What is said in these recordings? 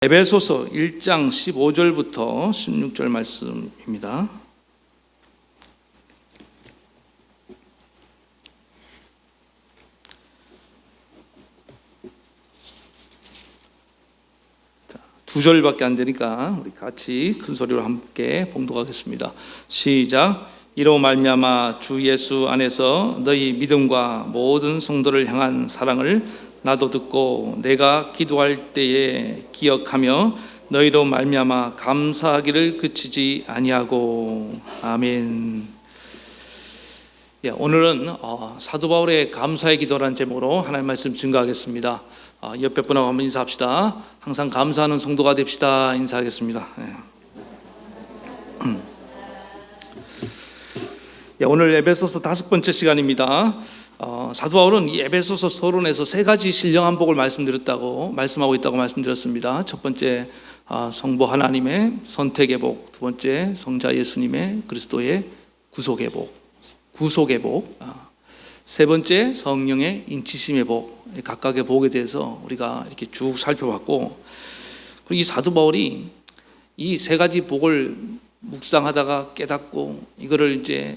에베소서 1장 15절부터 16절 말씀입니다. 두 절밖에 안 되니까 우리 같이 큰 소리로 함께 봉독하겠습니다. 시작. 이로 말미암아 주 예수 안에서 너희 믿음과 모든 성도를 향한 사랑을 나도 듣고 내가 기도할 때에 기억하며 너희로 말미암아 감사하기를 그치지 아니하고. 아멘. 오늘은 사도 바울의 감사의 기도라는 제목으로 하나님의 말씀 증거하겠습니다. 옆에 분하고 한번 인사합시다. 항상 감사하는 성도가 됩시다. 인사하겠습니다. 오늘 에베소서 5번째 시간입니다. 사도 바울은 이 에베소서 서론에서 3가지 신령한 복을 말씀하고 있다고 말씀드렸습니다. 첫 번째, 성부 하나님의 선택의 복. 두 번째, 성자 예수님의 그리스도의 구속의 복. 세 번째, 성령의 인치심의 복. 각각의 복에 대해서 우리가 이렇게 쭉 살펴봤고, 그리고 이 사도 바울이 이 3가지 복을 묵상하다가 깨닫고 이거를 이제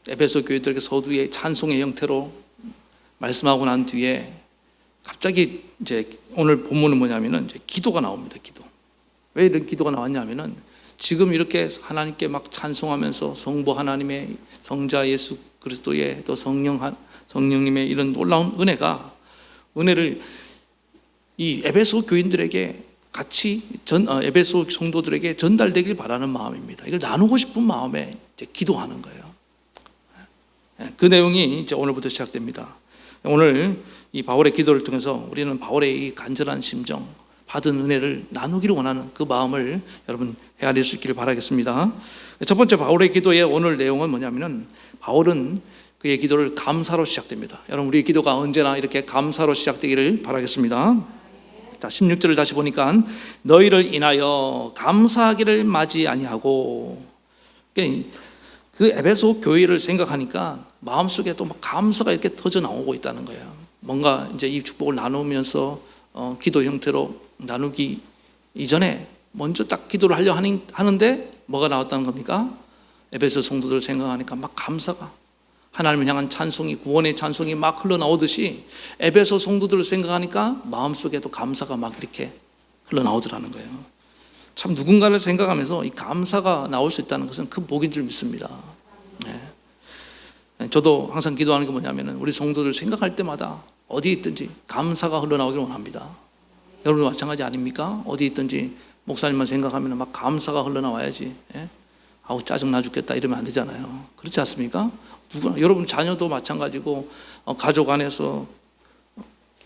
에베소 교회들에게 서두에 찬송의 형태로 말씀하고 난 뒤에 갑자기 이제 오늘 본문은 뭐냐면은 이제 기도가 나옵니다. 기도. 왜 이런 기도가 나왔냐면은 지금 이렇게 하나님께 막 찬송하면서 성부 하나님의, 성자 예수 그리스도의, 또 성령님의 이런 놀라운 은혜를 이 에베소 교인들에게 같이 에베소 성도들에게 전달되길 바라는 마음입니다. 이걸 나누고 싶은 마음에 이제 기도하는 거예요. 그 내용이 이제 오늘부터 시작됩니다. 오늘 이 바울의 기도를 통해서 우리는 바울의 이 간절한 심정, 받은 은혜를 나누기를 원하는 그 마음을 여러분 헤아릴 수 있기를 바라겠습니다. 첫 번째 바울의 기도의 오늘 내용은 뭐냐면은, 바울은 그의 기도를 감사로 시작됩니다. 여러분, 우리의 기도가 언제나 이렇게 감사로 시작되기를 바라겠습니다. 자, 16절을 다시 보니까 너희를 인하여 감사하기를 마지 아니하고. 그 에베소 교회를 생각하니까 마음속에 또 막 감사가 이렇게 터져 나오고 있다는 거예요. 뭔가 이제 이 축복을 나누면서 기도 형태로 나누기 이전에 먼저 딱 기도를 하려 하는데 뭐가 나왔다는 겁니까? 에베소 성도들 생각하니까 막 감사가, 하나님을 향한 찬송이, 구원의 찬송이 막 흘러나오듯이 에베소 성도들을 생각하니까 마음속에도 감사가 막 이렇게 흘러나오더라는 거예요. 참, 누군가를 생각하면서 이 감사가 나올 수 있다는 것은 큰 복인 줄 믿습니다. 저도 항상 기도하는 게 뭐냐면 우리 성도들 생각할 때마다 어디 있든지 감사가 흘러나오길 원합니다. 여러분도 마찬가지 아닙니까? 어디 있든지 목사님만 생각하면 막 감사가 흘러나와야지. 아우 짜증나 죽겠다 이러면 안 되잖아요. 그렇지 않습니까? 여러분 자녀도 마찬가지고, 가족 안에서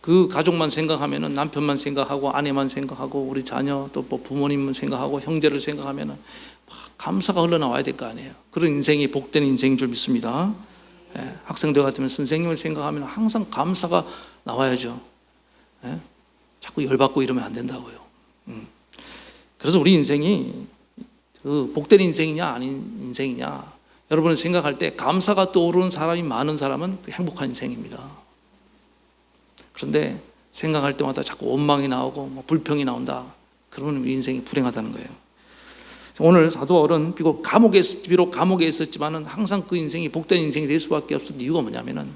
그 가족만 생각하면은, 남편만 생각하고 아내만 생각하고 우리 자녀 또 뭐 부모님만 생각하고 형제를 생각하면은 막 감사가 흘러나와야 될 거 아니에요. 그런 인생이 복된 인생인 줄 믿습니다. 학생들 같으면 선생님을 생각하면 항상 감사가 나와야죠. 자꾸 열받고 이러면 안 된다고요. 그래서 우리 인생이 그 복된 인생이냐 아닌 인생이냐, 여러분을 생각할 때 감사가 떠오르는 사람이 많은 사람은 행복한 인생입니다. 그런데 생각할 때마다 자꾸 원망이 나오고 뭐 불평이 나온다, 그러면 우리 인생이 불행하다는 거예요. 오늘 사도 바울은 비록 감옥에 있었지만은 항상 그 인생이 복된 인생이 될 수밖에 없었던 이유가 뭐냐면은,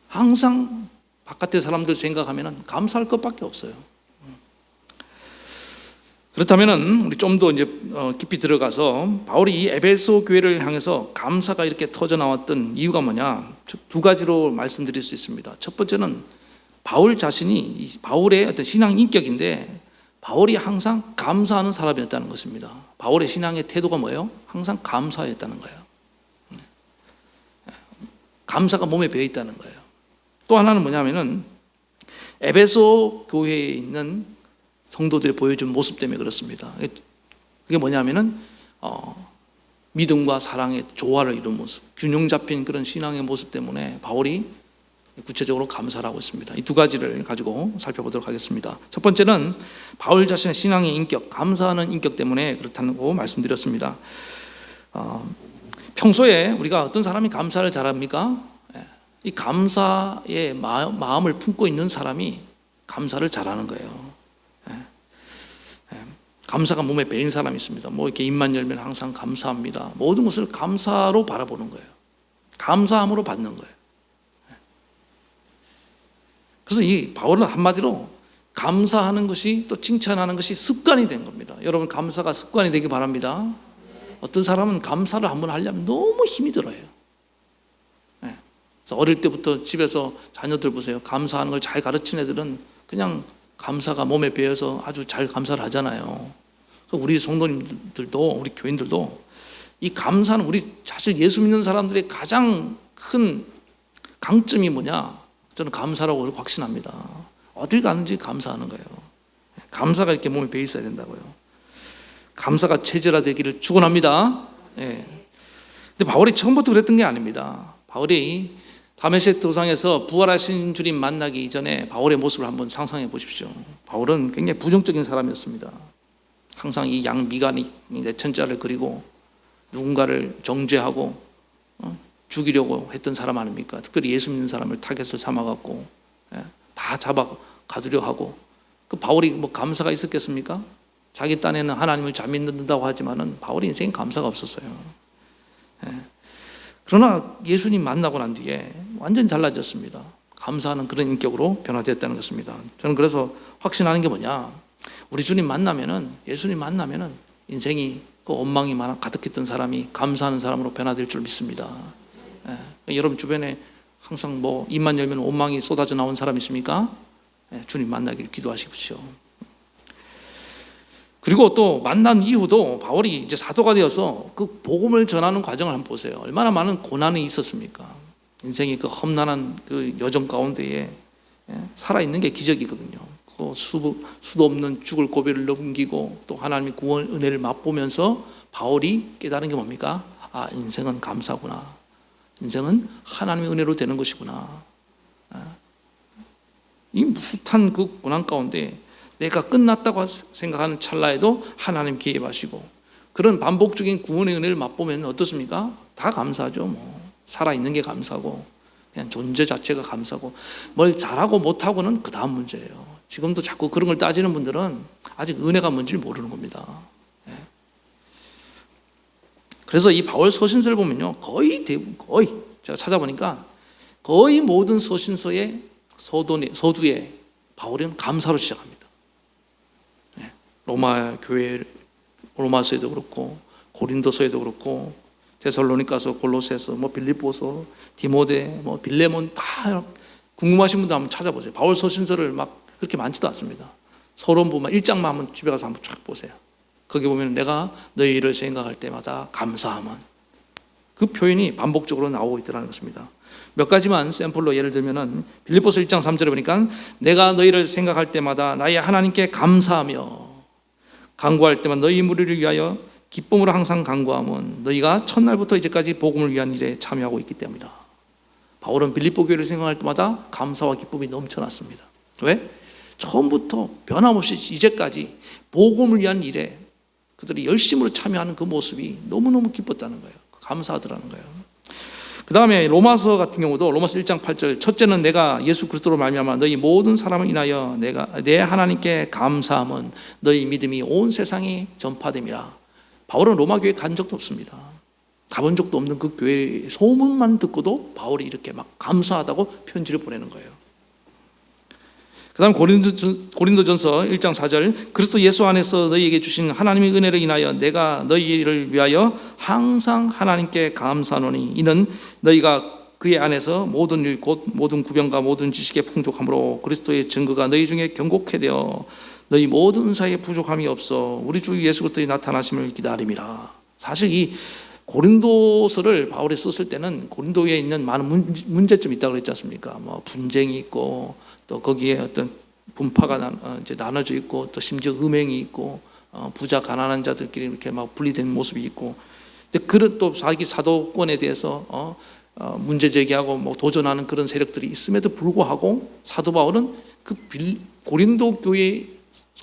항상 바깥의 사람들 생각하면은 감사할 것밖에 없어요. 그렇다면은 우리 좀 더 이제 깊이 들어가서 바울이 이 에베소 교회를 향해서 감사가 이렇게 터져 나왔던 이유가 뭐냐, 2가지로 말씀드릴 수 있습니다. 첫 번째는 바울 자신이, 바울의 어떤 신앙 인격인데, 바울이 항상 감사하는 사람이었다는 것입니다. 바울의 신앙의 태도가 뭐예요? 항상 감사였다는 거예요. 감사가 몸에 배어 있다는 거예요. 또 하나는 뭐냐면은 에베소 교회에 있는 성도들이 보여준 모습 때문에 그렇습니다. 그게 뭐냐면은 믿음과 사랑의 조화를 이룬 모습, 균형 잡힌 그런 신앙의 모습 때문에 바울이 구체적으로 감사를 하고 있습니다. 이 2가지를 가지고 살펴보도록 하겠습니다. 첫 번째는 바울 자신의 신앙의 인격, 감사하는 인격 때문에 그렇다고 말씀드렸습니다. 평소에 우리가 어떤 사람이 감사를 잘합니까? 이 감사의 마음을 품고 있는 사람이 감사를 잘하는 거예요. 감사가 몸에 배인 사람이 있습니다. 뭐 이렇게 입만 열면 항상 감사합니다. 모든 것을 감사로 바라보는 거예요. 감사함으로 받는 거예요. 그래서 이 바울은 한마디로 감사하는 것이 또 칭찬하는 것이 습관이 된 겁니다. 여러분 감사가 습관이 되기 바랍니다. 어떤 사람은 감사를 한번 하려면 너무 힘이 들어요. 그래서 어릴 때부터 집에서 자녀들 보세요. 감사하는 걸 잘 가르친 애들은 그냥 감사가 몸에 배어서 아주 잘 감사를 하잖아요. 우리 성도님들도 우리 교인들도 이 감사는 우리 사실 예수 믿는 사람들의 가장 큰 강점이 뭐냐? 저는 감사라고 확신합니다. 어딜 가는지 감사하는 거예요. 감사가 이렇게 몸에 배어 있어야 된다고요. 감사가 체질화되기를 축원합니다. 예. 근데 바울이 처음부터 그랬던 게 아닙니다. 바울이 다메섹 도상에서 부활하신 주님 만나기 이전에 바울의 모습을 한번 상상해 보십시오. 바울은 굉장히 부정적인 사람이었습니다. 항상 이 양미간이 내천자를 그리고 누군가를 정죄하고 죽이려고 했던 사람 아닙니까? 특별히 예수 믿는 사람을 타겟을 삼아갖고 다 잡아 가두려 하고, 그 바울이 뭐 감사가 있었겠습니까? 자기 딴에는 하나님을 잘 믿는다고 하지만은 바울의 인생에 감사가 없었어요. 그러나 예수님 만나고 난 뒤에 완전히 달라졌습니다. 감사하는 그런 인격으로 변화됐다는 것입니다. 저는 그래서 확신하는 게 뭐냐? 우리 주님 만나면은, 예수님 만나면은 인생이 그 원망이 가득했던 사람이 감사하는 사람으로 변화될 줄 믿습니다. 여러분 주변에 항상 뭐 입만 열면 원망이 쏟아져 나온 사람 있습니까? 주님 만나기를 기도하십시오. 그리고 또 만난 이후도 바울이 이제 사도가 되어서 그 복음을 전하는 과정을 한번 보세요. 얼마나 많은 고난이 있었습니까? 인생이 그 험난한 그 여정 가운데에 살아있는 게 기적이거든요. 그 수도 없는 죽을 고비를 넘기고 또 하나님의 구원 은혜를 맛보면서 바울이 깨달은 게 뭡니까? 아, 인생은 감사구나. 인생은 하나님의 은혜로 되는 것이구나. 이 무수한 그 고난 가운데 내가 끝났다고 생각하는 찰나에도 하나님 개입하시고, 그런 반복적인 구원의 은혜를 맛보면 어떻습니까? 다 감사하죠. 뭐 살아있는 게 감사고, 그냥 존재 자체가 감사고, 뭘 잘하고 못하고는 그 다음 문제예요. 지금도 자꾸 그런 걸 따지는 분들은 아직 은혜가 뭔지 모르는 겁니다. 그래서 이 바울 서신서를 보면요, 거의 제가 찾아보니까 거의 모든 서신서의 서두에 바울은 감사로 시작합니다. 로마 교회, 로마서에도 그렇고 고린도서에도 그렇고 데살로니가서, 골로새서, 뭐 빌립보서, 디모데, 뭐 빌레몬, 다 궁금하신 분들 한번 찾아보세요. 바울 서신서를 막 그렇게 많지도 않습니다. 서론부만 1장만 한번 집에 가서 한번 쫙 보세요. 거기 보면 내가 너희를 생각할 때마다 감사함은, 그 표현이 반복적으로 나오고 있더라는 것입니다. 몇 가지만 샘플로 예를 들면은 빌립보서 1장 3절에 보니까 내가 너희를 생각할 때마다 나의 하나님께 감사하며 간구할 때만 너희 무리를 위하여 기쁨으로 항상 간구함은 너희가 첫날부터 이제까지 복음을 위한 일에 참여하고 있기 때문이다. 바울은 빌립보 교회를 생각할 때마다 감사와 기쁨이 넘쳐났습니다. 왜? 처음부터 변함없이 이제까지 복음을 위한 일에 그들이 열심으로 참여하는 그 모습이 너무너무 기뻤다는 거예요. 감사하더라는 거예요. 그 다음에 로마서 같은 경우도 로마서 1장 8절, 첫째는 내가 예수 그리스도로 말미암아 너희 모든 사람을 인하여 내 하나님께 감사함은 너희 믿음이 온 세상에 전파됨이라. 바울은 로마 교회에 간 적도 없습니다. 가본 적도 없는 그 교회의 소문만 듣고도 바울이 이렇게 막 감사하다고 편지를 보내는 거예요. 그 다음 고린도전서 1장 4절, 그리스도 예수 안에서 너희에게 주신 하나님의 은혜를 인하여 내가 너희를 위하여 항상 하나님께 감사하노니 이는 너희가 그의 안에서 모든 일 곧 모든 구변과 모든 지식에 풍족함으로 그리스도의 증거가 너희 중에 견고케 되어 너희 모든 은사에 부족함이 없어 우리 주 예수 그리스도의 나타나심을 기다림이라. 사실 이 고린도서를 바울이 썼을 때는 고린도에 있는 많은 문제점이 있다고 그랬지 않습니까? 뭐 분쟁이 있고 또 거기에 어떤 분파가 이제 나눠져 있고 또 심지어 음행이 있고 부자 가난한 자들끼리 이렇게 막 분리된 모습이 있고, 근데 그런 또 자기 사도권에 대해서 문제 제기하고 뭐 도전하는 그런 세력들이 있음에도 불구하고 사도 바울은 그 고린도 교회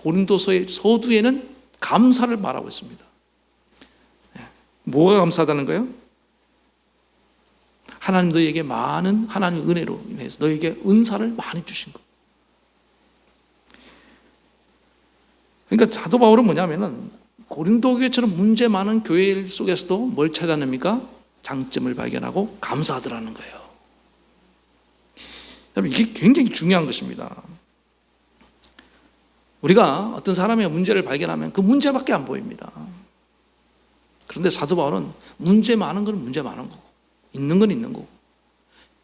고린도서의 서두에는 감사를 말하고 있습니다. 뭐가 감사하다는 거예요? 하나님 너희에게 많은 하나님의 은혜로 인해서 너희에게 은사를 많이 주신 것. 그러니까 사도 바울은 뭐냐면은 고린도 교회처럼 문제 많은 교회 속에서도 뭘 찾아냅니까? 장점을 발견하고 감사하더라는 거예요. 여러분, 이게 굉장히 중요한 것입니다. 우리가 어떤 사람의 문제를 발견하면 그 문제밖에 안 보입니다. 그런데 사도 바울은 문제 많은 건 문제 많은 거고, 있는 건 있는 거고,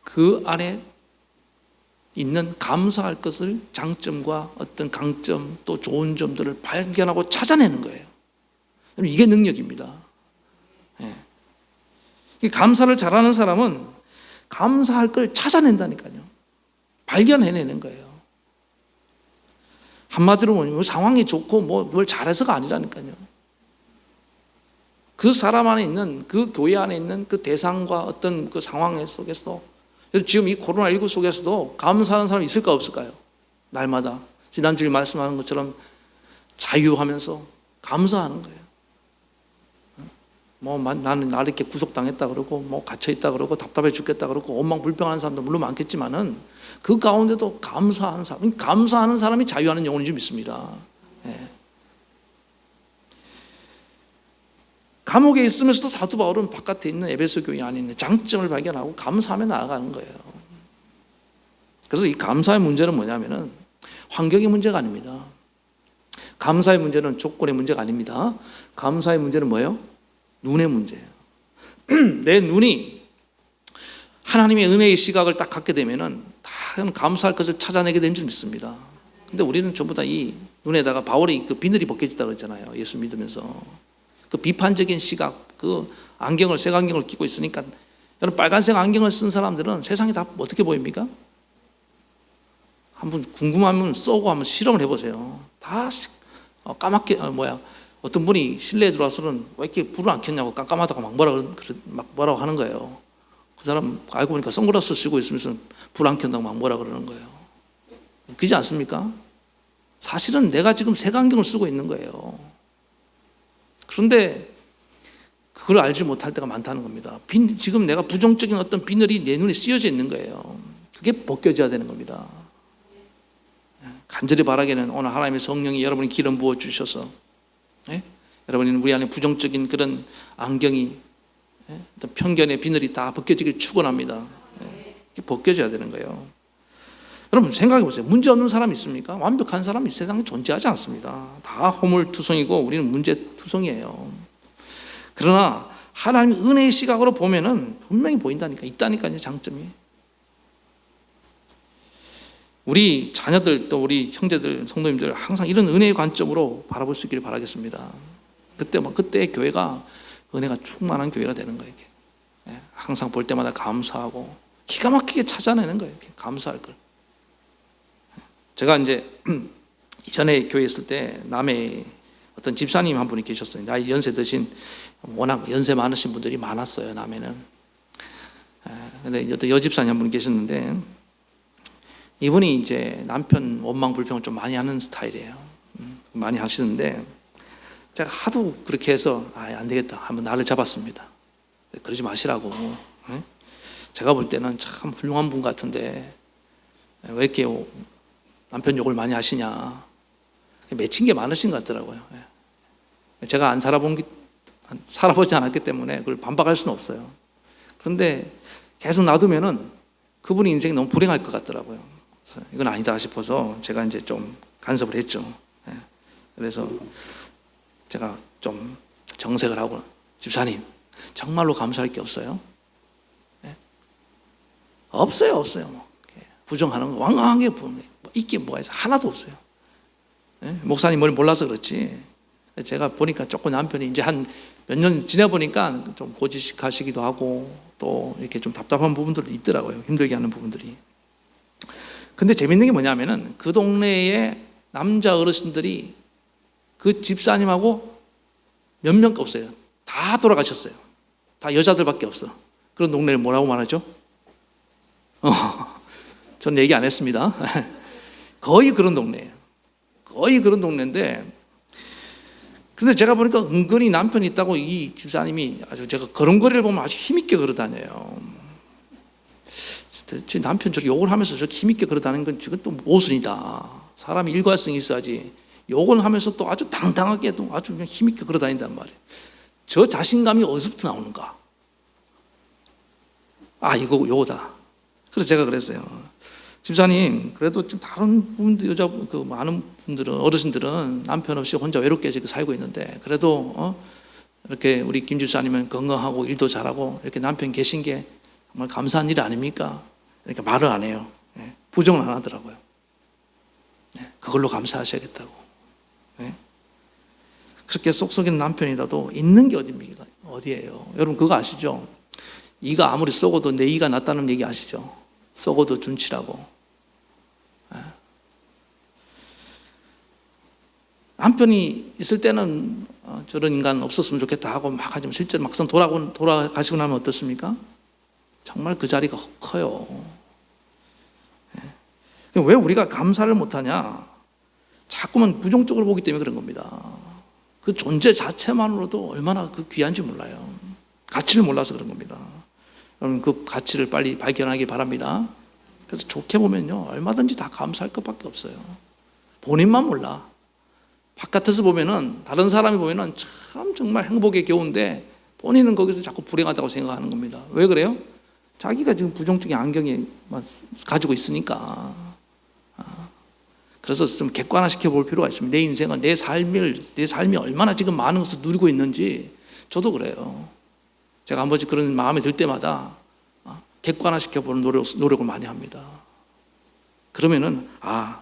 그 안에 있는 감사할 것을, 장점과 어떤 강점 또 좋은 점들을 발견하고 찾아내는 거예요. 이게 능력입니다. 예. 감사를 잘하는 사람은 감사할 걸 찾아낸다니까요. 발견해내는 거예요. 한마디로 뭐냐면 상황이 좋고 뭘 잘해서가 아니라니까요. 그 사람 안에 있는, 그 교회 안에 있는 그 대상과 어떤 그 상황 속에서도, 지금 이 코로나19 속에서도 감사하는 사람이 있을까 없을까요? 날마다 지난주에 말씀하는 것처럼 자유하면서 감사하는 거예요. 나는 이렇게 구속당했다 그러고 갇혀있다 그러고 답답해 죽겠다 그러고 원망불평하는 사람도 물론 많겠지만은 그 가운데도 감사하는 사람, 감사하는 사람이 자유하는 영혼인 줄 믿습니다. 예. 감옥에 있으면서도 사도 바울은 바깥에 있는 에베소 교회 안에 있는 장점을 발견하고 감사하며 나아가는 거예요. 그래서 이 감사의 문제는 뭐냐면은 환경의 문제가 아닙니다. 감사의 문제는 조건의 문제가 아닙니다. 감사의 문제는 뭐예요? 눈의 문제예요. 내 눈이 하나님의 은혜의 시각을 딱 갖게 되면은 다 감사할 것을 찾아내게 된 줄 믿습니다. 근데 우리는 전부 다 이 눈에다가 바울이 그 비늘이 벗겨졌다 그랬잖아요. 예수 믿으면서. 그 비판적인 시각, 그 안경을, 색안경을 끼고 있으니까, 여러분 빨간색 안경을 쓴 사람들은 세상이 다 어떻게 보입니까? 한번 궁금하면 쏘고 한번 실험을 해보세요. 다 까맣게, 어떤 분이 실내에 들어와서는 왜 이렇게 불을 안 켰냐고 깜깜하다고 막 뭐라고 하는 거예요. 그 사람 알고 보니까 선글라스 쓰고 있으면서 불 안 켠다고 막 뭐라 그러는 거예요. 웃기지 않습니까? 사실은 내가 지금 색안경을 쓰고 있는 거예요. 그런데 그걸 알지 못할 때가 많다는 겁니다. 지금 내가 부정적인 어떤 비늘이 내 눈에 씌어져 있는 거예요. 그게 벗겨져야 되는 겁니다. 간절히 바라기는 오늘 하나님의 성령이 여러분이 기름 부어 주셔서, 여러분이 우리 안에 부정적인 그런 안경이, 어떤 편견의 비늘이 다 벗겨지길 축원합니다. 이게 벗겨져야 되는 거예요. 여러분 생각해 보세요. 문제 없는 사람 있습니까? 완벽한 사람이 이 세상에 존재하지 않습니다. 다 허물투성이고 우리는 문제투성이에요. 그러나 하나님의 은혜의 시각으로 보면은 분명히 보인다니까, 있다니까요, 장점이. 우리 자녀들 또 우리 형제들, 성도님들 항상 이런 은혜의 관점으로 바라볼 수 있기를 바라겠습니다. 그때 교회가 은혜가 충만한 교회가 되는 거예요. 항상 볼 때마다 감사하고 기가 막히게 찾아내는 거예요. 감사할 걸. 제가 이제 이전에 교회 있을 때 남해 어떤 집사님 한 분이 계셨어요. 나이 연세 드신, 워낙 연세 많으신 분들이 많았어요, 남해는. 근데 어떤 여집사님 한 분이 계셨는데, 이분이 이제 남편 원망 불평을 좀 많이 하는 스타일이에요. 많이 하시는데, 제가 하도 그렇게 해서 안 되겠다 한번 나를 잡았습니다. 그러지 마시라고. 제가 볼 때는 참 훌륭한 분 같은데 왜 이렇게 남편 욕을 많이 하시냐. 맺힌 게 많으신 것 같더라고요. 제가 살아보지 않았기 때문에 그걸 반박할 수는 없어요. 그런데 계속 놔두면은 그분이 인생이 너무 불행할 것 같더라고요. 그래서 이건 아니다 싶어서 제가 이제 좀 간섭을 했죠. 그래서 제가 좀 정색을 하고, 집사님 정말로 감사할 게 없어요? 없어요. 부정하는 거 완강하게 있게 뭐가 있어? 하나도 없어요. 목사님 뭘 몰라서 그렇지. 제가 보니까 조금 남편이 이제 한 몇 년 지내보니까 좀 고지식하시기도 하고 또 이렇게 좀 답답한 부분들도 있더라고요. 힘들게 하는 부분들이. 근데 재밌는 게 뭐냐면은 그 동네에 남자 어르신들이 그 집사님하고 몇 명가 없어요. 다 돌아가셨어요. 다 여자들밖에 없어. 그런 동네를 뭐라고 말하죠? 전 얘기 안 했습니다. 거의 그런 동네예요. 거의 그런 동네인데, 근데 제가 보니까 은근히 남편이 있다고 이 집사님이 아주, 제가 걸음걸이를 보면 아주 힘있게 걸어다녀요. 제 남편 저렇게 욕을 하면서 저렇게 힘있게 걸어다니는 건 지금 또 모순이다. 사람이 일관성이 있어야지 욕을 하면서 또 아주 당당하게 또 아주 그냥 힘있게 걸어다닌단 말이에요. 저 자신감이 어디서부터 나오는가? 아, 이거 요거다. 그래서 제가 그랬어요. 집사님, 그래도 좀 다른 분들, 많은 분들은, 어르신들은 남편 없이 혼자 외롭게 지금 살고 있는데, 그래도, 이렇게 우리 김 집사님은 건강하고 일도 잘하고, 이렇게 남편 계신 게 정말 감사한 일 아닙니까? 그러니까 말을 안 해요. 부정을 안 하더라고요. 그걸로 감사하셔야겠다고. 그렇게 쏙쏙인 남편이라도 있는 게 어디입니까? 어디예요? 여러분, 그거 아시죠? 이가 아무리 썩어도 내 이가 낫다는 얘기 아시죠? 썩어도 준치라고. 남편이 있을 때는 저런 인간 없었으면 좋겠다 하고 막 하지만 실제 막상 돌아가시고 나면 어떻습니까? 정말 그 자리가 커요. 왜 우리가 감사를 못하냐? 자꾸만 부정적으로 보기 때문에 그런 겁니다. 그 존재 자체만으로도 얼마나 그 귀한지 몰라요. 가치를 몰라서 그런 겁니다. 여러분, 그 가치를 빨리 발견하기 바랍니다. 그래서 좋게 보면요, 얼마든지 다 감사할 것밖에 없어요. 본인만 몰라. 바깥에서 보면은, 다른 사람이 보면은 참 정말 행복에 겨운데 본인은 거기서 자꾸 불행하다고 생각하는 겁니다. 왜 그래요? 자기가 지금 부정적인 안경에 가지고 있으니까. 그래서 좀 객관화시켜 볼 필요가 있습니다. 내 인생은 내 삶이 얼마나 지금 많은 것을 누리고 있는지. 저도 그래요. 제가 한 번씩 그런 마음이 들 때마다 객관화시켜 보는 노력을 많이 합니다. 그러면은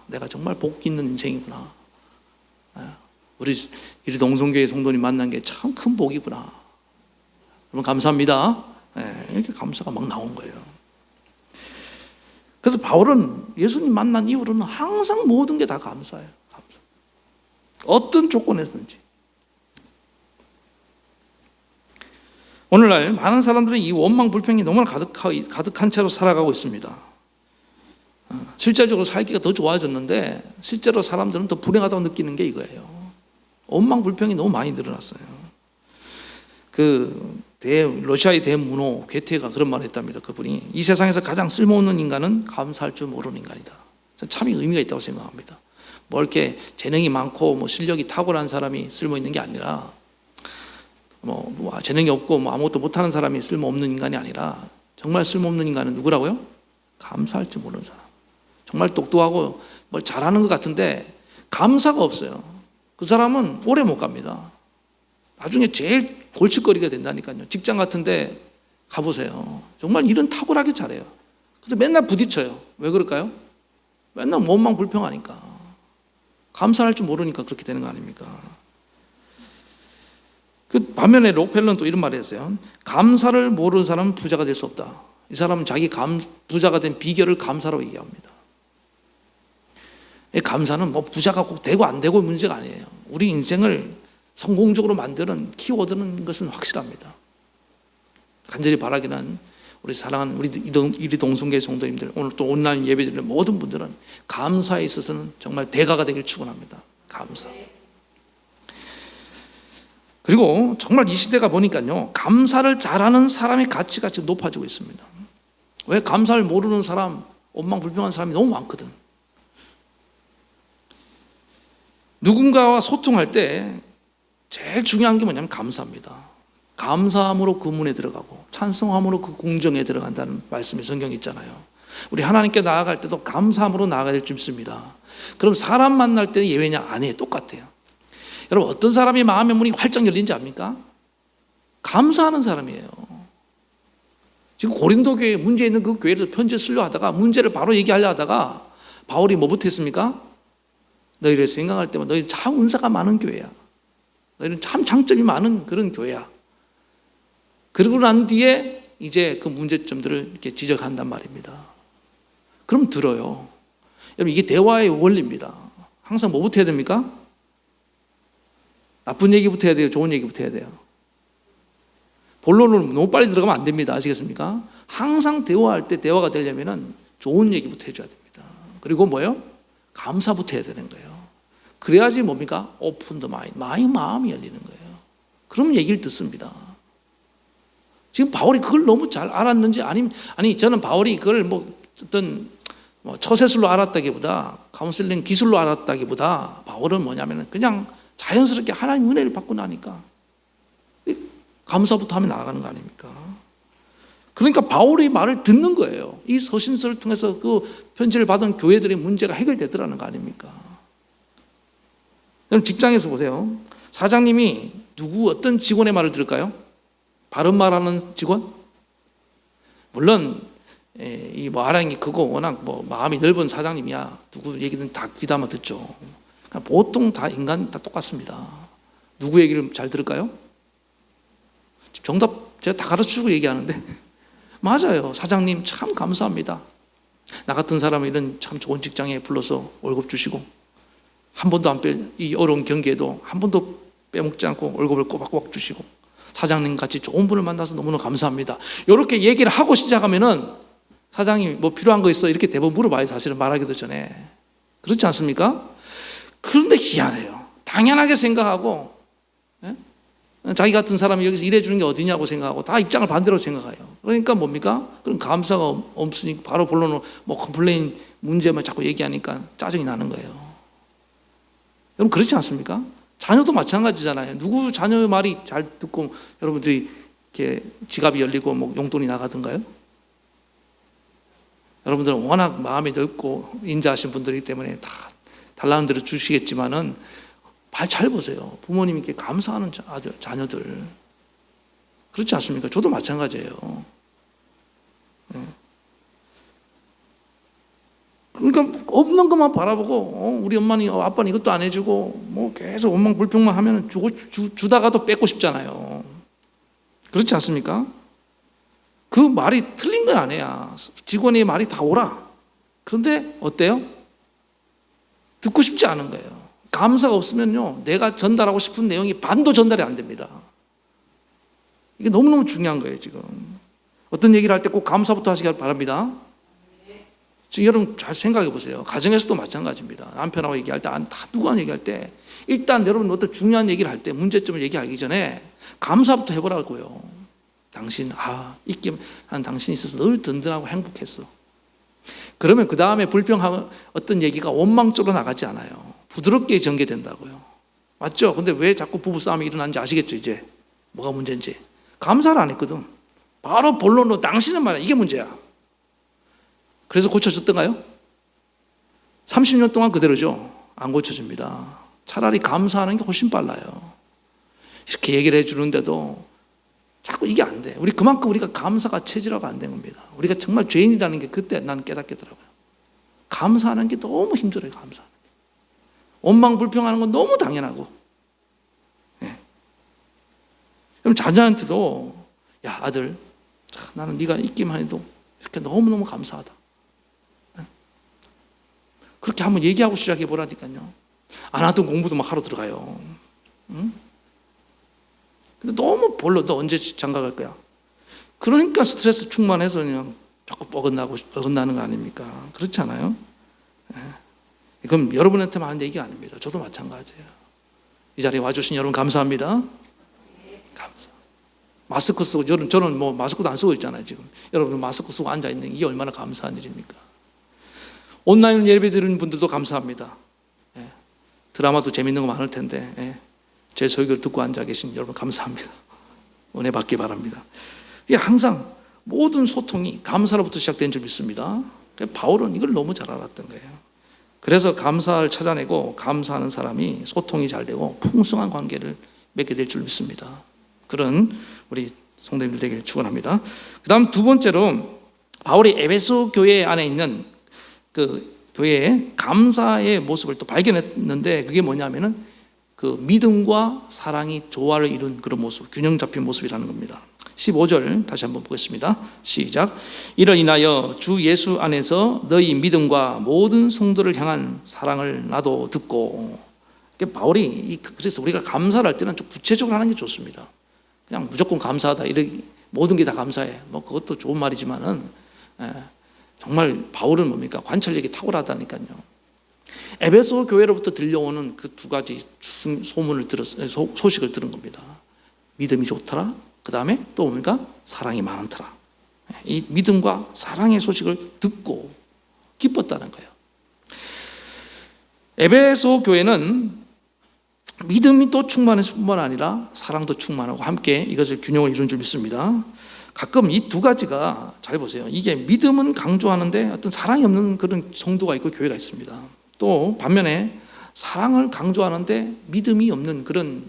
내가 정말 복 있는 인생이구나. 우리 동성교회 성도님 만난 게 참 큰 복이구나. 여러분, 감사합니다. 이렇게 감사가 막 나온 거예요. 그래서 바울은 예수님 만난 이후로는 항상 모든 게 다 감사해요. 감사. 어떤 조건에서든지. 오늘날 많은 사람들은 이 원망 불평이 너무나 가득한 채로 살아가고 있습니다. 실제적으로 살기가 더 좋아졌는데 실제로 사람들은 더 불행하다고 느끼는 게 이거예요. 원망 불평이 너무 많이 늘어났어요. 러시아의 대문호 괴테가 그런 말을 했답니다. 그분이 이 세상에서 가장 쓸모없는 인간은 감사할 줄 모르는 인간이다. 참 의미가 있다고 생각합니다. 뭐 이렇게 재능이 많고 뭐 실력이 탁월한 사람이 쓸모 있는 게 아니라 재능이 없고 아무것도 못하는 사람이 쓸모없는 인간이 아니라 정말 쓸모없는 인간은 누구라고요? 감사할 줄 모르는 사람. 정말 똑똑하고 뭘 잘하는 것 같은데 감사가 없어요. 그 사람은 오래 못 갑니다. 나중에 제일 골칫거리가 된다니까요. 직장 같은데 가보세요. 정말 일은 탁월하게 잘해요. 그래서 맨날 부딪혀요. 왜 그럴까요? 맨날 원망 불평하니까. 감사할 줄 모르니까 그렇게 되는 거 아닙니까? 그 반면에 록펠러는 또 이런 말을 했어요. 감사를 모르는 사람은 부자가 될 수 없다. 이 사람은 자기 부자가 된 비결을 감사로 얘기합니다. 이 감사는 부자가 꼭 되고 안 되고 문제가 아니에요. 우리 인생을 성공적으로 만드는 키워드는 것은 확실합니다. 간절히 바라기는 우리 사랑하는 우리 동성교회 성도님들, 오늘 또 온라인 예배드리는 모든 분들은 감사에 있어서는 정말 대가가 되길 축원합니다. 감사. 그리고 정말 이 시대가 보니까요, 감사를 잘하는 사람의 가치가 지금 높아지고 있습니다. 왜? 감사를 모르는 사람, 원망 불평한 사람이 너무 많거든. 누군가와 소통할 때 제일 중요한 게 뭐냐면 감사입니다. 감사함으로 그 문에 들어가고 찬송함으로 그 궁정에 들어간다는 말씀이 성경에 있잖아요. 우리 하나님께 나아갈 때도 감사함으로 나아가야 될 줄 믿습니다. 그럼 사람 만날 때는 예외냐? 아니에요. 똑같아요. 여러분, 어떤 사람이 마음의 문이 활짝 열린지 압니까? 감사하는 사람이에요. 지금 고린도 교회에 문제 있는 그 교회를 편지 쓰려 하다가 문제를 바로 얘기하려 하다가 바울이 뭐부터 했습니까? 너희를 생각할 때마다 너희 참 은사가 많은 교회야. 너희는 참 장점이 많은 그런 교회야. 그러고 난 뒤에 이제 그 문제점들을 이렇게 지적한단 말입니다. 그럼 들어요. 여러분, 이게 대화의 원리입니다. 항상 뭐부터 해야 됩니까? 나쁜 얘기부터 해야 돼요? 좋은 얘기부터 해야 돼요? 본론으로 너무 빨리 들어가면 안 됩니다. 아시겠습니까? 항상 대화할 때 대화가 되려면 좋은 얘기부터 해줘야 됩니다. 그리고 뭐예요? 감사부터 해야 되는 거예요. 그래야지 뭡니까? 오픈 더 마인드. 마음이 열리는 거예요. 그럼 얘기를 듣습니다. 지금 바울이 그걸 너무 잘 알았는지 아니 저는 바울이 그걸 어떤 뭐 처세술로 알았다기보다 카운슬링 기술로 알았다기보다 바울은 뭐냐면 그냥 자연스럽게 하나님 은혜를 받고 나니까 감사부터 하며 나아가는 거 아닙니까? 그러니까 바울의 말을 듣는 거예요. 이 서신서를 통해서 그 편지를 받은 교회들의 문제가 해결되더라는 거 아닙니까? 그럼 직장에서 보세요. 사장님이 어떤 직원의 말을 들을까요? 바른 말하는 직원? 물론 이 아랑이 크고 워낙 마음이 넓은 사장님이야 누구 얘기는 다 귀담아 듣죠. 그러니까 보통 다 인간 다 똑같습니다. 누구 얘기를 잘 들을까요? 정답 제가 다 가르치고 얘기하는데 맞아요. 사장님 참 감사합니다. 나 같은 사람은 이런 참 좋은 직장에 불러서 월급 주시고 한 번도 이 어려운 경기에도 한 번도 빼먹지 않고 월급을 꼬박꼬박 주시고 사장님 같이 좋은 분을 만나서 너무나 감사합니다. 이렇게 얘기를 하고 시작하면은 사장님이 뭐 필요한 거 있어? 이렇게 대부분 물어봐요. 사실은 말하기도 전에. 그렇지 않습니까? 그런데 희한해요. 당연하게 생각하고 자기 같은 사람이 여기서 일해주는 게 어디냐고 생각하고 다 입장을 반대로 생각해요. 그러니까 뭡니까? 그럼 감사가 없으니까 바로 본론으로 컴플레인 문제만 자꾸 얘기하니까 짜증이 나는 거예요. 여러분 그렇지 않습니까? 자녀도 마찬가지잖아요. 누구 자녀 말이 잘 듣고 여러분들이 이렇게 지갑이 열리고 용돈이 나가던가요? 여러분들은 워낙 마음이 넓고 인자하신 분들이기 때문에 다 달라는 대로 주시겠지만은 발 잘 보세요. 부모님께 감사하는 자녀들. 그렇지 않습니까? 저도 마찬가지예요. 그러니까 없는 것만 바라보고 우리 엄마는 아빠는 이것도 안 해주고 계속 원망불평만 하면 주다가도 뺏고 싶잖아요. 그렇지 않습니까? 그 말이 틀린 건 아니야. 직원의 말이 다 옳아. 그런데 어때요? 듣고 싶지 않은 거예요. 감사가 없으면요 내가 전달하고 싶은 내용이 반도 전달이 안 됩니다. 이게 너무너무 중요한 거예요. 지금 어떤 얘기를 할 때 꼭 감사부터 하시기 바랍니다. 지금 여러분 잘 생각해 보세요. 가정에서도 마찬가지입니다. 남편하고 얘기할 때 다 누구랑 얘기할 때 일단 여러분 어떤 중요한 얘기를 할 때 문제점을 얘기하기 전에 감사부터 해보라고요. 당신 있게 한 당신이 있어서 늘 든든하고 행복했어. 그러면 그 다음에 불평하면 어떤 얘기가 원망적으로 나가지 않아요. 부드럽게 전개된다고요. 맞죠? 근데 왜 자꾸 부부싸움이 일어나는지 아시겠죠? 이제 뭐가 문제인지. 감사를 안 했거든. 바로 본론으로 당신은 말이야. 이게 문제야. 그래서 고쳐졌던가요? 30년 동안 그대로죠. 안 고쳐집니다. 차라리 감사하는 게 훨씬 빨라요. 이렇게 얘기를 해주는데도 자꾸 이게 안 돼. 그만큼 우리가 감사가 체질화가 안 된 겁니다. 우리가 정말 죄인이라는 게 그때 나는 깨닫겠더라고요. 감사하는 게 너무 힘들어요. 감사하는 게. 원망불평하는 건 너무 당연하고. 그럼 자녀한테도 야 아들 나는 네가 있기만 해도 이렇게 너무너무 감사하다. 그렇게 한번 얘기하고 시작해 보라니까요. 안 하던 공부도 막 하러 들어가요. 근데 너무 너 언제 장가 갈 거야? 그러니까 스트레스 충만해서 그냥 자꾸 어긋나는 거 아닙니까? 그렇지 않아요? 그럼 여러분한테만 하는 얘기가 아닙니다. 저도 마찬가지예요. 이 자리에 와주신 여러분 감사합니다. 감사. 마스크 쓰고 저는 마스크도 안 쓰고 있잖아요. 지금 여러분 마스크 쓰고 앉아 있는 이게 얼마나 감사한 일입니까? 온라인 예배 드리는 분들도 감사합니다. 드라마도 재밌는 거 많을 텐데 제 설교를 듣고 앉아 계신 여러분 감사합니다. 은혜 받기 바랍니다. 이게 항상 모든 소통이 감사로부터 시작된 줄 믿습니다. 바울은 이걸 너무 잘 알았던 거예요. 그래서 감사를 찾아내고 감사하는 사람이 소통이 잘 되고 풍성한 관계를 맺게 될 줄 믿습니다. 그런 우리 성도님들 되기를 축원합니다. 그 다음 두 번째로 바울이 에베소 교회 안에 있는 그 교회의 감사의 모습을 또 발견했는데 그게 뭐냐면은 그 믿음과 사랑이 조화를 이룬 그런 모습, 균형 잡힌 모습이라는 겁니다. 15절 다시 한번 보겠습니다. 시작. 이를 인하여 주 예수 안에서 너희 믿음과 모든 성도를 향한 사랑을 나도 듣고. 바울이 그래서 우리가 감사를 할 때는 좀 구체적으로 하는 게 좋습니다. 그냥 무조건 감사하다 모든 게 다 감사해. 그것도 좋은 말이지만은 정말 바울은 뭡니까? 관찰력이 탁월하다니까요. 에베소 교회로부터 들려오는 그 두 가지 소식을 들은 겁니다. 믿음이 좋더라. 그 다음에 또 뭡니까? 사랑이 많더라. 이 믿음과 사랑의 소식을 듣고 기뻤다는 거예요. 에베소 교회는 믿음이 또 충만했을 뿐만 아니라 사랑도 충만하고 함께 이것을 균형을 이룬 줄 믿습니다. 가끔 이 두 가지가, 잘 보세요, 이게 믿음은 강조하는데 어떤 사랑이 없는 그런 성도가 있고 교회가 있습니다. 또 반면에 사랑을 강조하는데 믿음이 없는 그런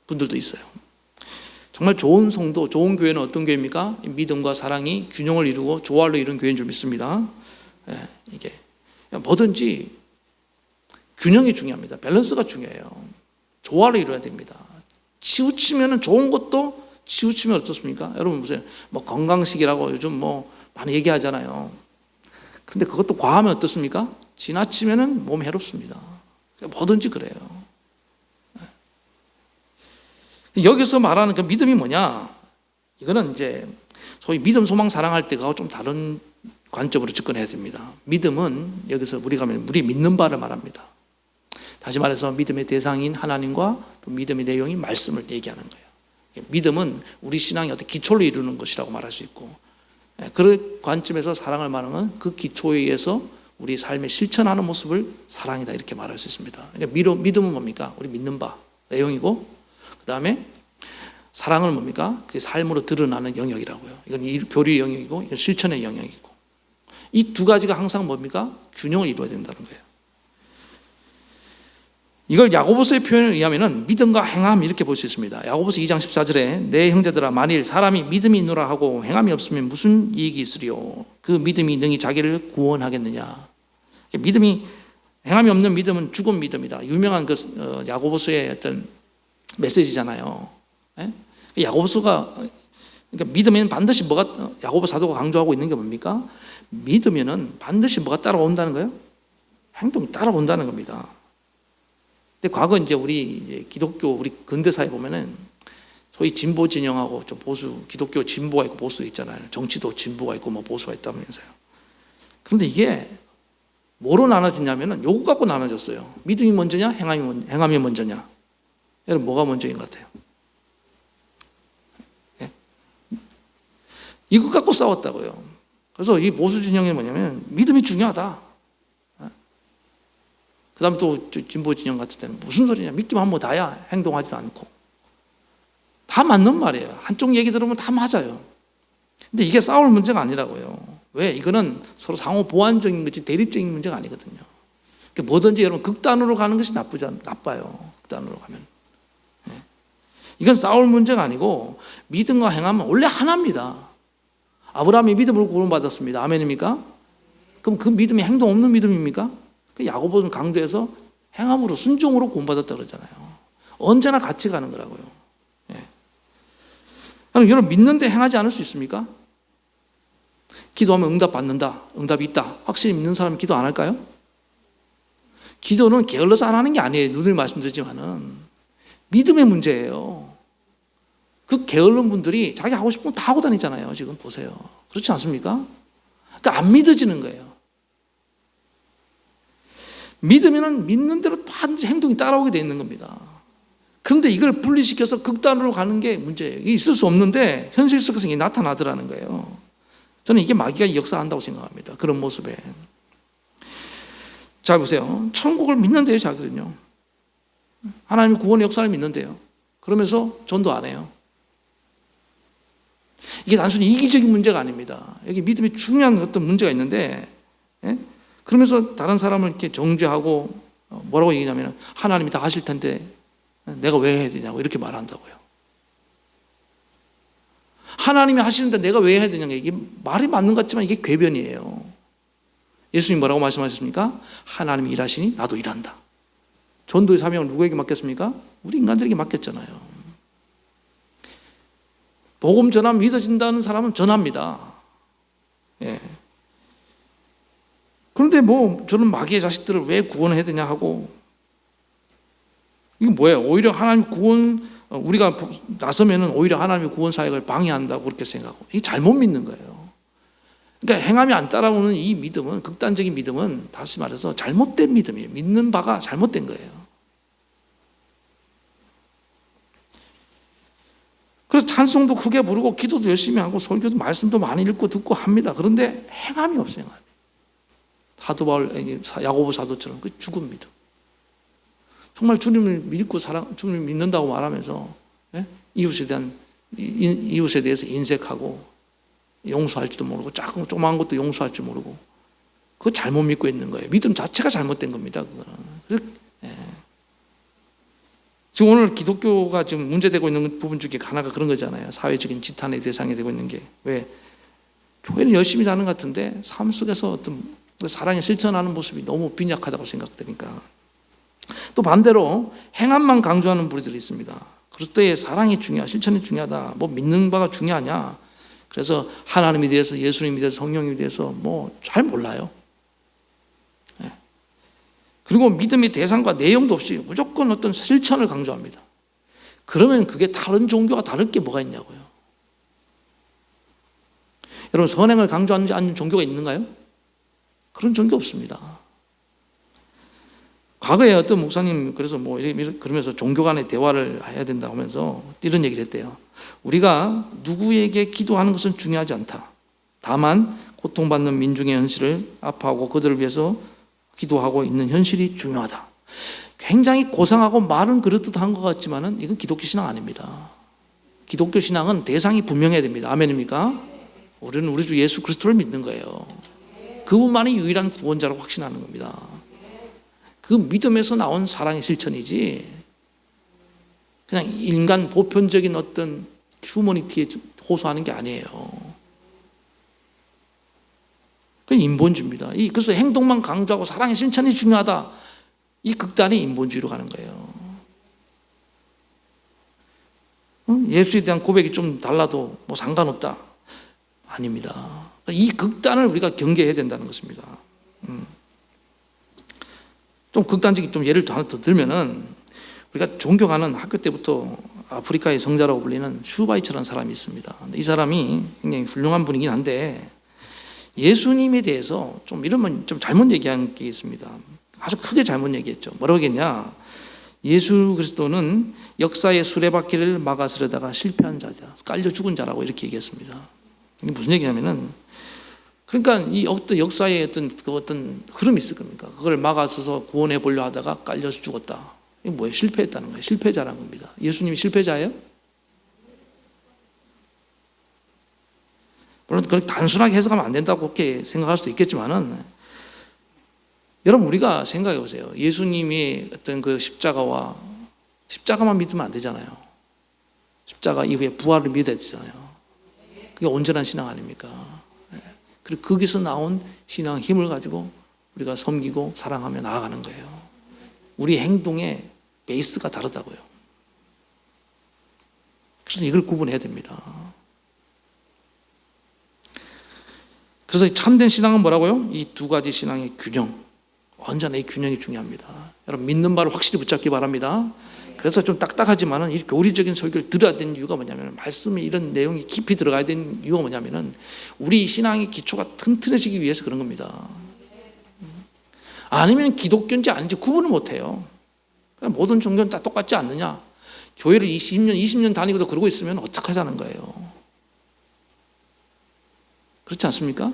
분들도 있어요. 정말 좋은 성도, 좋은 교회는 어떤 교회입니까? 믿음과 사랑이 균형을 이루고 조화를 이룬 교회인 줄 믿습니다. 이게 뭐든지 균형이 중요합니다. 밸런스가 중요해요. 조화를 이루어야 됩니다. 치우치면 좋은 것도 치우치면 어떻습니까? 여러분 보세요. 뭐 건강식이라고 요즘 뭐 많이 얘기하잖아요. 그런데 그것도 과하면 어떻습니까? 지나치면 몸에 해롭습니다. 뭐든지 그래요. 여기서 말하는 그 믿음이 뭐냐? 이거는 이제 소위 믿음, 소망, 사랑할 때가 좀 다른 관점으로 접근해야 됩니다. 믿음은 여기서 우리가 믿는 바를 말합니다. 다시 말해서 믿음의 대상인 하나님과 또 믿음의 내용인 말씀을 얘기하는 거예요. 믿음은 우리 신앙의 어떤 기초를 이루는 것이라고 말할 수 있고, 그 관점에서 사랑을 말하면 그 기초에 의해서 우리 삶에 실천하는 모습을 사랑이다 이렇게 말할 수 있습니다. 그러니까 믿음은 뭡니까? 우리 믿는 바 내용이고, 그 다음에 사랑은 뭡니까? 그게 삶으로 드러나는 영역이라고요. 이건 교리의 영역이고, 이건 실천의 영역이고, 이 두 가지가 항상 뭡니까? 균형을 이루어야 된다는 거예요. 이걸 야고보서의 표현에 의하면 믿음과 행함 이렇게 볼 수 있습니다. 야고보서 2장 14절에 내 형제들아 만일 사람이 믿음이 있노라 하고 행함이 없으면 무슨 이익이 있으리요? 그 믿음이 능히 자기를 구원하겠느냐? 믿음이, 행함이 없는 믿음은 죽은 믿음이다. 유명한 그 야고보서의 어떤 메시지잖아요. 야고보서가, 그러니까 믿으면 반드시 뭐가, 야고보 사도가 강조하고 있는 게 뭡니까? 믿으면은 반드시 뭐가 따라온다는 거예요? 행동이 따라온다는 겁니다. 근데 과거 이제 우리 기독교, 우리 근대사에 보면은 소위 진보 진영하고 좀 보수, 기독교 진보가 있고 보수 있잖아요. 정치도 진보가 있고 뭐 보수가 있다면서요. 그런데 이게 뭐로 나눠지냐면은 요거 갖고 나눠졌어요. 믿음이 먼저냐, 행함이 먼저냐. 여러분 뭐가 먼저인 것 같아요? 예? 이거 갖고 싸웠다고요. 그래서 이 보수 진영이 뭐냐면 믿음이 중요하다. 그 다음에 또 진보 진영 같은 때는 무슨 소리냐, 믿기만 하면 다야, 행동하지도 않고. 다 맞는 말이에요. 한쪽 얘기 들으면 다 맞아요. 근데 이게 싸울 문제가 아니라고요. 왜? 이거는 서로 상호 보완적인 거지 대립적인 문제가 아니거든요. 그러니까 뭐든지 여러분 극단으로 가는 것이 나빠요. 극단으로 가면. 이건 싸울 문제가 아니고 믿음과 행함은 원래 하나입니다. 아브라함이 믿음으로 구원받았습니다. 아멘입니까? 그럼 그 믿음이 행동 없는 믿음입니까? 야고보는 강조해서 행함으로 순종으로 구원받았다 그러잖아요. 언제나 같이 가는 거라고요. 여러분 믿는데 행하지 않을 수 있습니까? 기도하면 응답받는다, 응답이 있다, 확실히 믿는 사람은 기도 안 할까요? 기도는 게을러서 안 하는 게 아니에요. 늘 말씀드리지만은 믿음의 문제예요. 그 게으른 분들이 자기 하고 싶은 거 다 하고 다니잖아요. 지금 보세요. 그렇지 않습니까? 그러니까 안 믿어지는 거예요. 믿으면 믿는 대로 반드시 행동이 따라오게 돼 있는 겁니다. 그런데 이걸 분리시켜서 극단으로 가는 게 문제예요. 이게 있을 수 없는데 현실 속에서 이게 나타나더라는 거예요. 저는 이게 마귀가 역사한다고 생각합니다. 그런 모습에. 자 보세요. 천국을 믿는데요, 자기는요. 하나님 구원의 역사를 믿는데요. 그러면서 전도 안 해요. 이게 단순히 이기적인 문제가 아닙니다. 여기 믿음이 중요한 어떤 문제가 있는데, 그러면서 다른 사람을 이렇게 정죄하고 뭐라고 얘기하냐면 하나님이 다 하실 텐데 내가 왜 해야 되냐고 이렇게 말한다고요. 하나님이 하시는데 내가 왜 해야 되냐고. 이게 말이 맞는 것 같지만 이게 궤변이에요. 예수님 뭐라고 말씀하셨습니까? 하나님이 일하시니 나도 일한다. 전도의 사명을 누구에게 맡겼습니까? 우리 인간들에게 맡겼잖아요. 복음 전하면 믿어진다는 사람은 전합니다. 예. 그런데 뭐 저는 마귀의 자식들을 왜 구원해야 되냐 하고, 이거 뭐예요? 오히려 하나님 구원, 우리가 나서면은 오히려 하나님의 구원 사역을 방해한다고 그렇게 생각하고, 이게 잘못 믿는 거예요. 그러니까 행함이 안 따라오는 이 믿음은, 극단적인 믿음은 다시 말해서 잘못된 믿음이에요. 믿는 바가 잘못된 거예요. 그래서 찬송도 크게 부르고 기도도 열심히 하고 설교도 말씀도 많이 읽고 듣고 합니다. 그런데 행함이 없어요. 사도 바울, 야고보 사도처럼 그 죽은 믿음. 정말 주님을 믿고 주님을 믿는다고 말하면서 이웃에 대해서 인색하고 용서할지도 모르고 조그마한 것도 용서할 줄 모르고 그거 잘못 믿고 있는 거예요. 믿음 자체가 잘못된 겁니다. 그거는. 지금 오늘 기독교가 지금 문제되고 있는 부분 중에 하나가 그런 거잖아요. 사회적인 지탄의 대상이 되고 있는 게. 왜? 교회는 열심히 사는 것 같은데 삶 속에서 어떤 사랑이 실천하는 모습이 너무 빈약하다고 생각되니까. 또 반대로 행함만 강조하는 무리들이 있습니다. 그리스도의 사랑이 실천이 중요하다. 뭐 믿는 바가 중요하냐. 그래서 하나님에 대해서, 예수님에 대해서, 성령님에 대해서 뭐 잘 몰라요. 그리고 믿음의 대상과 내용도 없이 무조건 어떤 실천을 강조합니다. 그러면 그게 다른 종교가 다를 게 뭐가 있냐고요. 여러분, 선행을 강조하지 않는 종교가 있는가요? 그런 종교 없습니다. 과거에 어떤 목사님 그래서 그러면서 종교 간의 대화를 해야 된다 하면서 이런 얘기를 했대요. 우리가 누구에게 기도하는 것은 중요하지 않다. 다만 고통받는 민중의 현실을 아파하고 그들을 위해서 기도하고 있는 현실이 중요하다. 굉장히 고상하고 말은 그렇듯한 것 같지만은 이건 기독교 신앙 아닙니다. 기독교 신앙은 대상이 분명해야 됩니다. 아멘입니까? 우리는 우리 주 예수 그리스도를 믿는 거예요. 그분만이 유일한 구원자라고 확신하는 겁니다. 그 믿음에서 나온 사랑의 실천이지 그냥 인간 보편적인 어떤 휴머니티에 호소하는 게 아니에요. 그건 인본주의입니다. 그래서 행동만 강조하고 사랑의 실천이 중요하다. 이 극단이 인본주의로 가는 거예요. 예수에 대한 고백이 좀 달라도 뭐 상관없다. 아닙니다. 이 극단을 우리가 경계해야 된다는 것입니다. 좀 극단적인 좀 예를 하나 더 들면은 우리가 존경하는 학교 때부터 아프리카의 성자라고 불리는 슈바이처라는 사람이 있습니다. 이 사람이 굉장히 훌륭한 분이긴 한데 예수님에 대해서 좀 잘못 얘기한 게 있습니다. 아주 크게 잘못 얘기했죠. 뭐라고 했냐? 예수 그리스도는 역사의 수레바퀴를 막아서려다가 실패한 자다. 깔려 죽은 자라고 이렇게 얘기했습니다. 이게 무슨 얘기냐면은 그러니까 이 어떤 역사의 어떤 흐름이 있을 겁니까? 그걸 막아서서 구원해 보려 하다가 깔려서 죽었다. 이게 뭐예요? 실패했다는 거예요. 실패자라는 겁니다. 예수님이 실패자예요? 물론 그렇게 단순하게 해석하면 안 된다고 그렇게 생각할 수도 있겠지만은 여러분 우리가 생각해 보세요. 예수님이 어떤 그 십자가만 믿으면 안 되잖아요. 십자가 이후에 부활을 믿어야 되잖아요. 그게 온전한 신앙 아닙니까? 그리고 거기서 나온 신앙 힘을 가지고 우리가 섬기고 사랑하며 나아가는 거예요. 우리 행동의 베이스가 다르다고요. 그래서 이걸 구분해야 됩니다. 그래서 참된 신앙은 뭐라고요? 이 두 가지 신앙의 균형. 언제나 이 균형이 중요합니다. 여러분 믿는 바를 확실히 붙잡기 바랍니다. 그래서 좀 딱딱하지만은 이 교리적인 설교를 들어야 되는 이유가 뭐냐면 말씀에 이런 내용이 깊이 들어가야 되는 이유가 뭐냐면은 우리 신앙의 기초가 튼튼해지기 위해서 그런 겁니다. 아니면 기독교인지 아닌지 구분을 못해요. 모든 종교는 다 똑같지 않느냐? 교회를 20년 다니고도 그러고 있으면 어떡하자는 거예요. 그렇지 않습니까?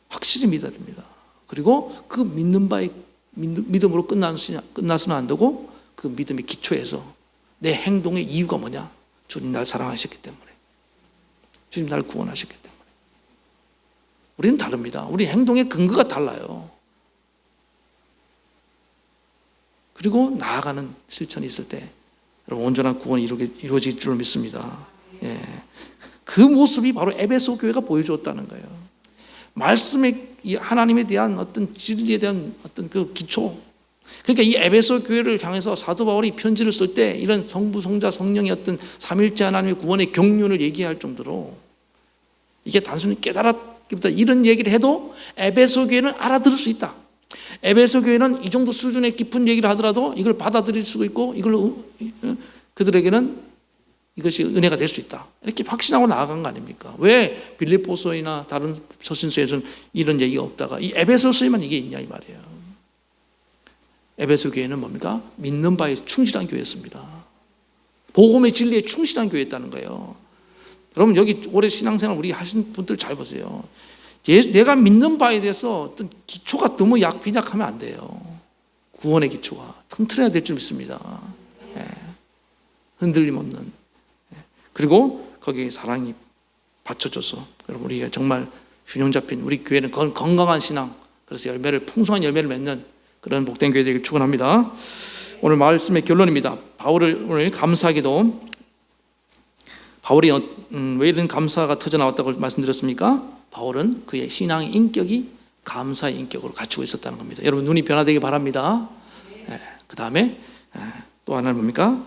확실히 믿어야 됩니다. 그리고 그 믿는 바의 믿음으로 끝나서는 안 되고 그 믿음의 기초에서 내 행동의 이유가 뭐냐? 주님 날 사랑하셨기 때문에, 주님 날 구원하셨기 때문에. 우리는 다릅니다. 우리 행동의 근거가 달라요. 그리고 나아가는 실천이 있을 때 여러분 온전한 구원이 이루어질 줄 믿습니다. 그 모습이 바로 에베소 교회가 보여주었다는 거예요. 말씀의 하나님에 대한 어떤 진리에 대한 어떤 그 기초. 그러니까 이 에베소 교회를 향해서 사도 바울이 편지를 쓸 때 이런 성부, 성자, 성령의 어떤 삼일째 하나님의 구원의 경륜을 얘기할 정도로 이게 단순히 깨달았기보다 이런 얘기를 해도 에베소 교회는 알아들을 수 있다. 에베소 교회는 이 정도 수준의 깊은 얘기를 하더라도 이걸 받아들일 수 있고 이걸 그들에게는 이것이 은혜가 될 수 있다. 이렇게 확신하고 나아간 거 아닙니까? 왜 빌립보서이나 다른 서신서에서는 이런 얘기가 없다가 이 에베소서에만 이게 있냐 이 말이에요. 에베소 교회는 뭡니까? 믿는 바에 충실한 교회였습니다. 복음의 진리에 충실한 교회였다는 거예요. 여러분 여기 오래 신앙생활 우리 하신 분들 잘 보세요. 내가 믿는 바에 대해서 어떤 기초가 너무 빈약하면 안 돼요. 구원의 기초가 튼튼해야 될 줄 믿습니다. 흔들림 없는. 그리고 거기에 사랑이 받쳐줘서 여러분 우리가 정말 균형 잡힌 우리 교회는 건강한 신앙, 그래서 풍성한 열매를 맺는 그런 복된 교회 되기를 축원합니다. 오늘 말씀의 결론입니다. 바울을 오늘 감사하기도, 바울이 왜 이런 감사가 터져 나왔다고 말씀드렸습니까? 바울은 그의 신앙의 인격이 감사의 인격으로 갖추고 있었다는 겁니다. 여러분 눈이 변화되기 바랍니다. 그 다음에 또 하나는 뭡니까?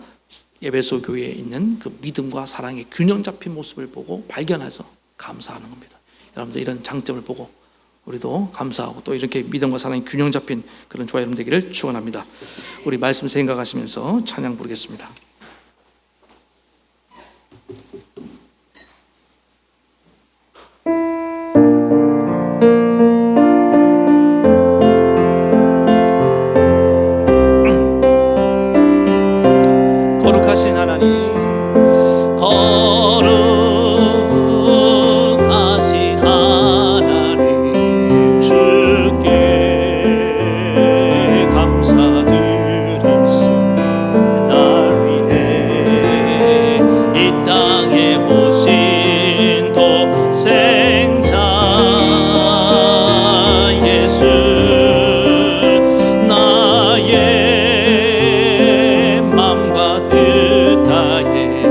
에베소 교회에 있는 그 믿음과 사랑의 균형 잡힌 모습을 보고 발견해서 감사하는 겁니다. 여러분들 이런 장점을 보고 우리도 감사하고 또 이렇게 믿음과 사랑의 균형 잡힌 그런 조화 여러분 되기를 축원합니다. 우리 말씀 생각하시면서 찬양 부르겠습니다. 거룩하신 하나님, 거룩하신 하나님, 주께 감사드리소. 날 위해 이 땅에 오신 독생자 예수, 나의 맘과 뜻 다해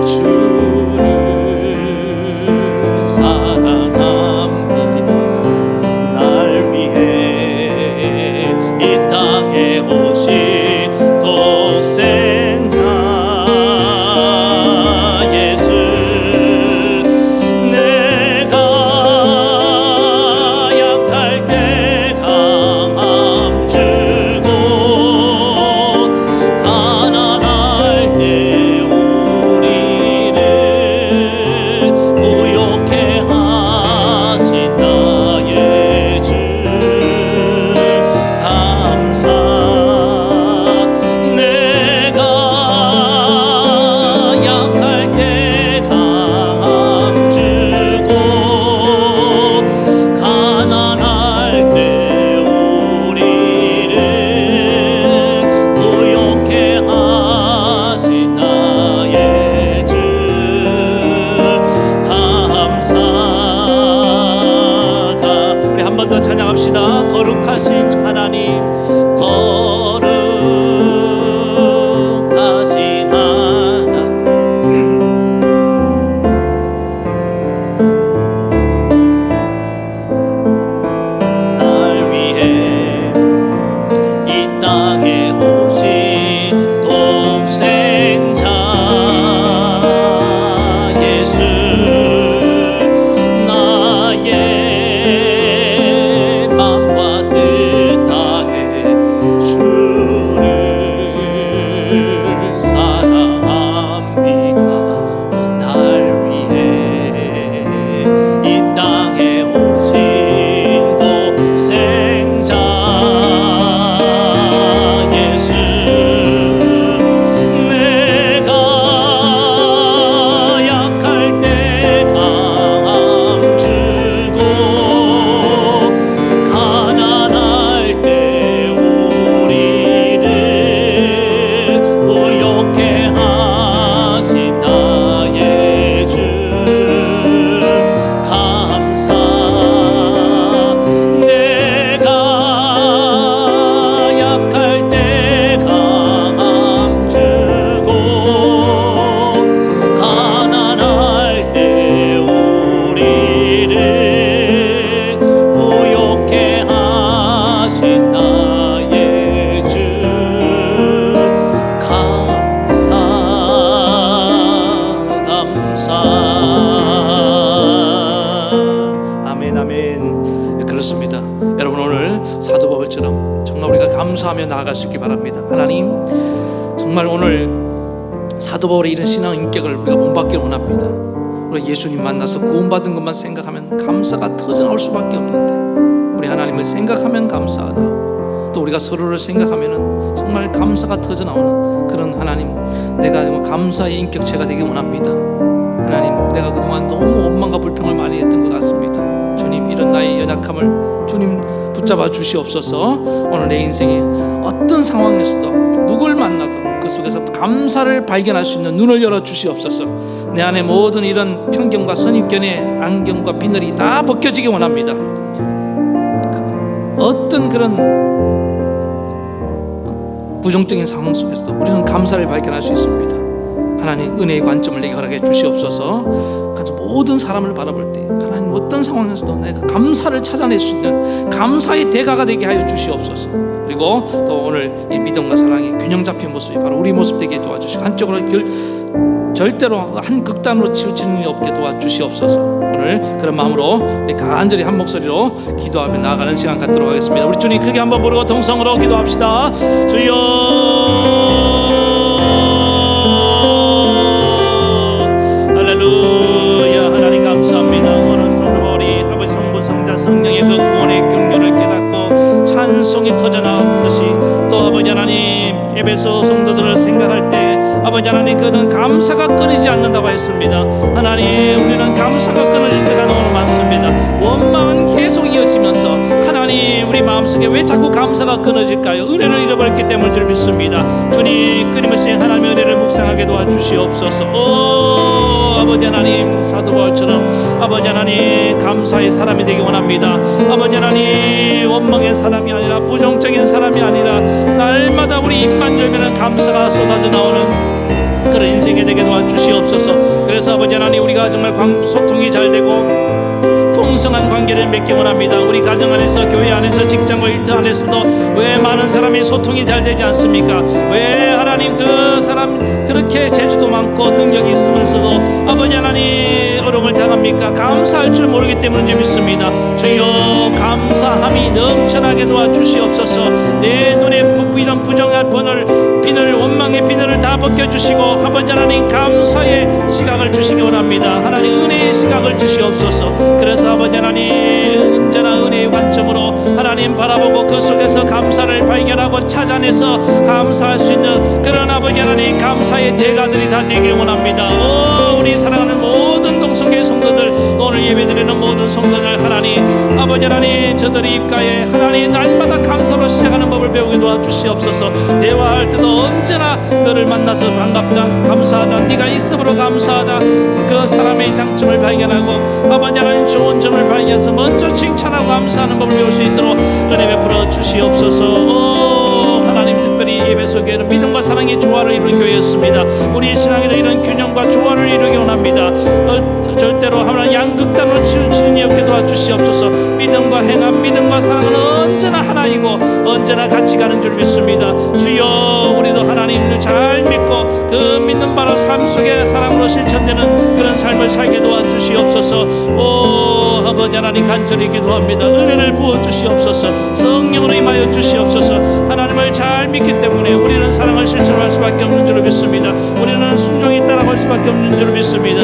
주를 사랑합니다. 날 위해 이 땅에 오신 독생자 예수, 내가 약할 때 강함 주고 가난할 때 우리를 부욕해 하신 나의 주 감사. 내가 약할 때 강함 주고 가난할 때 우리를 부욕해 하신 나의 주 감사가. 우리 한 번 더 찬양합시다. 거룩하신 하나님, 거룩하신 하나님, 날 위해 이 땅에 오신 독생자 예수, 나의 맘과 뜻 다해 주를 사랑합니다. 날 위해 이 땅에 오신 독생자 예수, 내가 약할 때 강함 주고 가난할 때 우리를 부욕해 하신 나의 주 감사. 내가 약할 때 강함 주고 가난할 때 우리를 부욕해 하신 나의 주 감사 감사. 아멘 아멘. 그렇습니다. 여러분 오늘 사도 바울처럼 정말 우리가 감사하며 나아갈 수 있기 바랍니다. 하나님, 정말 오늘 사도 바울의 이런 신앙 인격을 우리가 본받기를 원합니다. 우리가 예수님 만나서 구원받은 것만 생각하면 감사가 터져나올 수밖에 없는데 우리 하나님을 생각하면 감사하다. 또 우리가 서로를 생각하면 정말 감사가 터져나오는 그런 하나님, 내가 정말 감사의 인격체가 되기 원합니다. 하나님, 내가 그동안 너무 원망과 불평을 많이 했던 것 같습니다. 주님, 이런 나의 연약함을 주님 붙잡아 주시옵소서. 오늘 내 인생에 어떤 상황에서도 누굴 만나도 그 속에서 감사를 발견할 수 있는 눈을 열어 주시옵소서. 내 안에 모든 이런 편견과 선입견의 안경과 비늘이 다 벗겨지기 원합니다. 어떤 그런 부정적인 상황 속에서도 우리는 감사를 발견할 수 있습니다. 하나님 은혜의 관점을 내게 허락해 주시옵소서. 모든 사람을 바라볼 때 하나님 어떤 상황에서도 내가 감사를 찾아낼 수 있는 감사의 대가가 되게 하여 주시옵소서. 그리고 또 오늘 이 믿음과 사랑의 균형 잡힌 모습이 바로 우리 모습 되게 도와주시고 한쪽으로 절대로 한 극단으로 치우치는 일 없게 도와주시옵소서. 오늘 그런 마음으로 우리 간절히 한 목소리로 기도하며 나아가는 시간 갖도록 하겠습니다. 우리 주님 크게 한번 부르고 동성으로 기도합시다. 주여, 성령의 그 구원의 경륜을 깨닫고 찬송이 터져나오듯이 또 아버지 하나님 에베소 성도들을 생각할 때 아버지 하나님 그는 감사가 끊이지 않는다고 했습니다. 하나님 우리는 감사가 끊어질 때가 너무 많습니다. 원망은 계속 이어지면서 하나님 우리 마음속에 왜 자꾸 감사가 끊어질까요? 은혜를 잃어버렸기 때문인 줄 믿습니다. 주님 끊임없이 하나님의 은혜를 묵상하게 도와주시옵소서. 아버지 하나님 사도 바울처럼 아버지 하나님 감사의 사람이 되기 원합니다. 아버지 하나님 원망의 사람이 아니라 부정적인 사람이 아니라 날마다 우리 입만 열면 감사가 쏟아져 나오는 그런 인생이 되게 도와주시옵소서. 그래서 아버지 하나님 우리가 정말 소통이 잘 되고 풍성한 관계를 맺기 원합니다. 우리 가정 안에서, 교회 안에서, 직장과 일터 안에서도 왜 많은 사람이 소통이 잘 되지 않습니까? 왜 하나님 그 사람 그렇게 재주도 많고 능력이 있으면서도 아버지 하나님 어려움을 당합니까? 감사할 줄 모르기 때문인지 믿습니다. 주여 감사함이 넘쳐나게 도와주시옵소서. 내 눈에 이런 부정한 비늘 원망의 비늘을 다 벗겨주시고 아버지 하나님 감사의 시각을 주시기 원합니다. 하나님 은혜의 시각을 주시옵소서. 그래서 아버지 하나님 언제나 은혜의 관점으로 하나님 바라보고 그 속에서 감사를 발견하고 찾아내서 감사할 수 있는 그런 아버지 하나님 감사의 대가들이 다 되길 원합니다. 우리 사랑하는 모든 동성교회 성도들, 오늘 예배드리는 모든 성도들 하나님 아버지 하나님 저들의 입가에 하나님 날마다 감사로 시작하는 법을 배우게 도와주시옵소서. 대화할 때도 언제나 너를 만나서 반갑다, 감사하다, 네가 있음으로 감사하다, 그 사람의 장점을 발견하고 아버지 하나님 좋은 점을 발견해서 먼저 칭찬하고 감사하는 법을 배울 수 있도록 은혜 베풀어 주시옵소서. 하나님 특별히 예배소 교회는 믿음과 사랑의 조화를 이루는 교회였습니다. 우리의 신앙에도 이런 균형과 조화를 이루기 원합니다. 절대로 하나님 양극단으로 치우치는 일 없게 도와주시옵소서. 믿음과 행함, 믿음과 사랑은 언제나 하나이고 언제나 같이 가는 줄 믿습니다. 주여 우리도 하나님을 잘 믿고 그 믿는 바로 삶 속에 사랑으로 실천되는 그런 삶을 살게 도와주시옵소서. 아버지 하나님 간절히 기도합니다. 은혜를 부어주시옵소서. 성령으로 임하여 주시옵소서. 하나님을 잘 믿기 때문에 우리는 사랑을 실천할 수밖에 없는 줄 믿습니다. 우리는 순종에 따라갈 수밖에 없는 줄 믿습니다.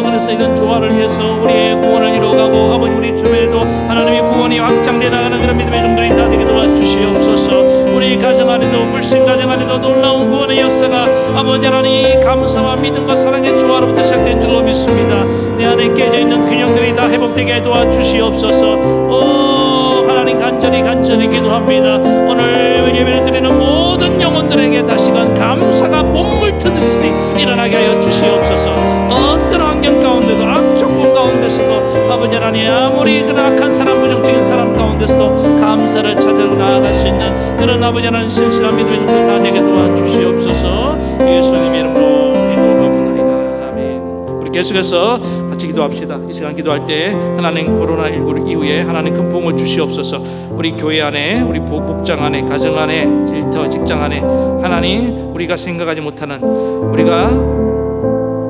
그래서 이런 조화를 위해서 우리의 구원을 이루어가고 아버지 우리 주변에도 하나님의 구원이 확장되어 나가는 그런 믿음의 종들이 다 되게 도와주시옵소서. 우리 가정 안에도 불신 가정 안에도 놀라운 구원의 역사가 아버지 하나님 감사와 믿음과 사랑의 조화로부터 시작된 줄로 믿습니다. 내 안에 깨져 있는 균형들이 다 회복되게 도와주시옵소서. 하나님 간절히 기도합니다. 오늘 예배를 드리는 모든 영혼들에게 다시금 감사가 봄물 트듯이 일어나게 하여 주시옵소서. 어떤 환경 가운데도 악조건 가운데서도 아버지 하나님 아무리 그 악한 사람 부정적인 사람 가운데서도 감사를 찾아 나아갈 수 있는 그런 아버지 하나님 신실한 믿음의 종들 다 되게 도와주시옵소서. 예수님 이름으로 기도합니다. 아멘. 우리 계속해서 같이 기도합시다. 이 시간 기도할 때 하나님 코로나19 이후에 하나님 큰 부흥을 주시옵소서. 우리 교회 안에, 우리 목장 안에, 가정 안에, 일터 직장 안에 하나님 우리가 생각하지 못하는, 우리가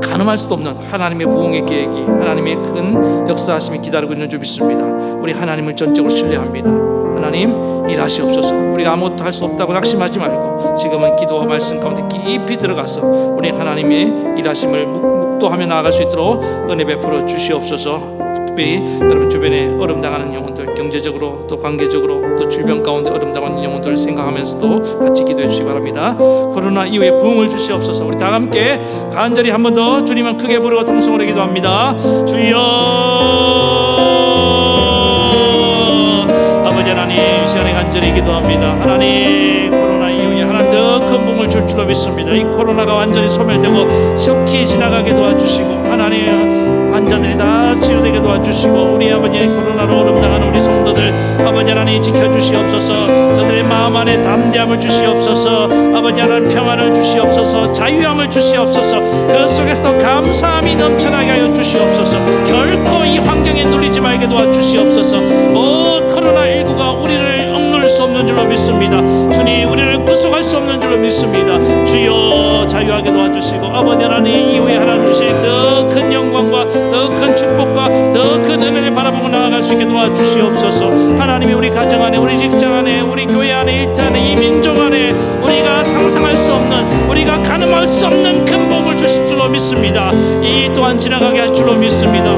가늠할 수도 없는 하나님의 부흥의 계획이, 하나님의 큰 역사하심이 기다리고 있는 줄 믿습니다. 우리 하나님을 전적으로 신뢰합니다. 하나님 일하시옵소서. 우리가 아무것도 할 수 없다고 낙심하지 말고 지금은 기도와 말씀 가운데 깊이 들어가서 우리 하나님의 일하심을 묵도하며 나아갈 수 있도록 은혜 베풀어 주시옵소서. 특별히 여러분 주변에 어려움당하는 영혼들, 경제적으로 또 관계적으로 또 질병 가운데 어려움당하는 영혼들을 생각하면서도 같이 기도해 주시기 바랍니다. 코로나 이후에 부흥을 주시옵소서. 우리 다 함께 간절히 한 번 더 주님을 크게 부르고 통성으로 기도합니다. 주여 하나님 이 시간에 간절히 기도합니다. 하나님 코로나 이후에 하나님 더 큰 복을 줄 줄로 믿습니다. 이 코로나가 완전히 소멸되고 속히 지나가게 도와주시고 하나님 환자들이 다 치유되게 도와주시고 우리 아버지 코로나로 어름당하는 우리 성도들 아버지 하나님 지켜주시옵소서. 저들의 마음 안에 담대함을 주시옵소서. 아버지 하나님 평안을 주시옵소서. 자유함을 주시옵소서. 그 속에서 감사함이 넘쳐나게 하여 주시옵소서. 결코 이 환경에 눌리지 말게 도와주시옵소서. 코로나19가 우리를 억눌 수 없는 줄로 믿습니다. 주님 우리를 구속할 수 없는 줄로 믿습니다. 주여 자유하게 도와주시고 아버지 하나님 이후에 하나님 주실 더 큰 영광과 더 큰 축복과 더 큰 은혜를 바라보고 나아갈 수 있게 도와주시옵소서. 하나님이 우리 가정 안에 우리 직장 안에 우리 교회 안에 일터 안에 이 민족 안에 우리가 상상할 수 없는 우리가 가늠할 수 없는 큰 복을 주실 줄로 믿습니다. 이 또한 지나가게 할 줄로 믿습니다.